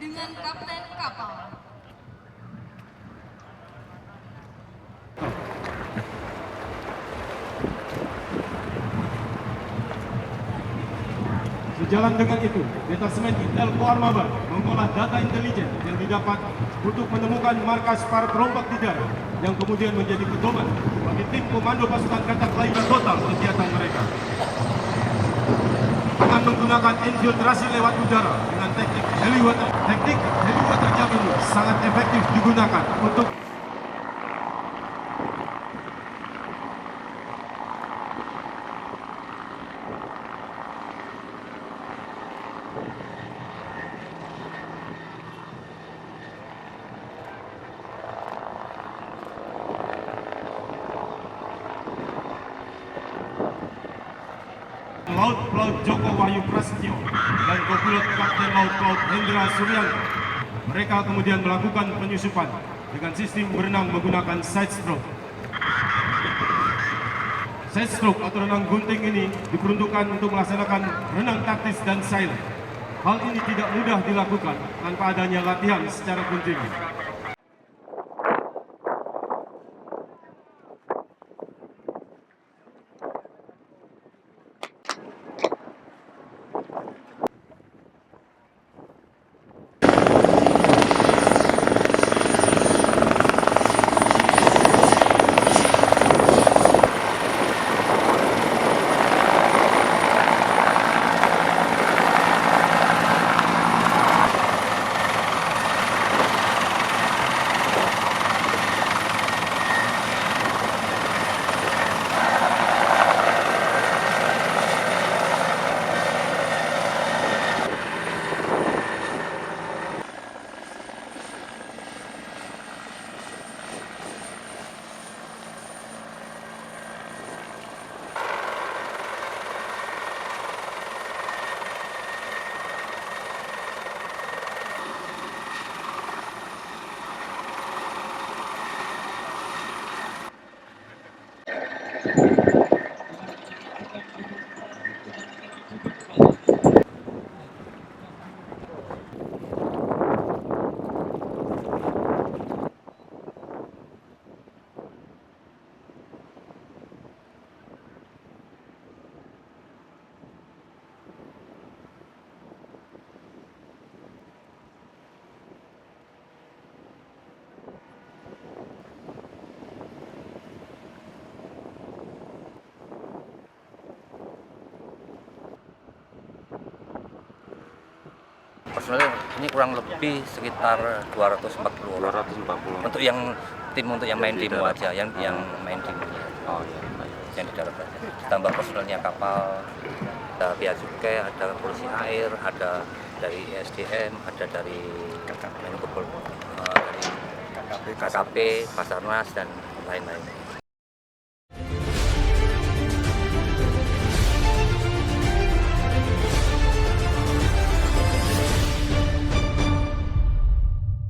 dengan kapten kapal. Sejalan dengan itu, Detasemen Intel Koarmada mengolah data intelijen yang didapat untuk menemukan markas para perompak di darat yang kemudian menjadi pedoman bagi tim komando pasukan katak lainnya total kegiatan mereka. Dengan menggunakan infiltrasi lewat udara dengan teknik heliwater jam ini sangat efektif digunakan untuk Laut Pelaut Joko Wahyu Prasetyo dan kopilot Kapten Laut Pelaut Hendra Suryanto. Mereka kemudian melakukan penyusupan dengan sistem berenang menggunakan side stroke. Side stroke atau renang gunting ini diperuntukkan untuk melaksanakan renang taktis dan silent. Hal ini tidak mudah dilakukan tanpa adanya latihan secara kontinu. Personel ini kurang lebih sekitar 240 orang. 240. Untuk yang main demo aja, yang main demo. Oh iya. Yang di darat aja. Ditambah personelnya kapal, ada bea cukai, ada polisi air, ada dari SDM, ada dari Menko dari KKP, Basarnas dan lain-lain.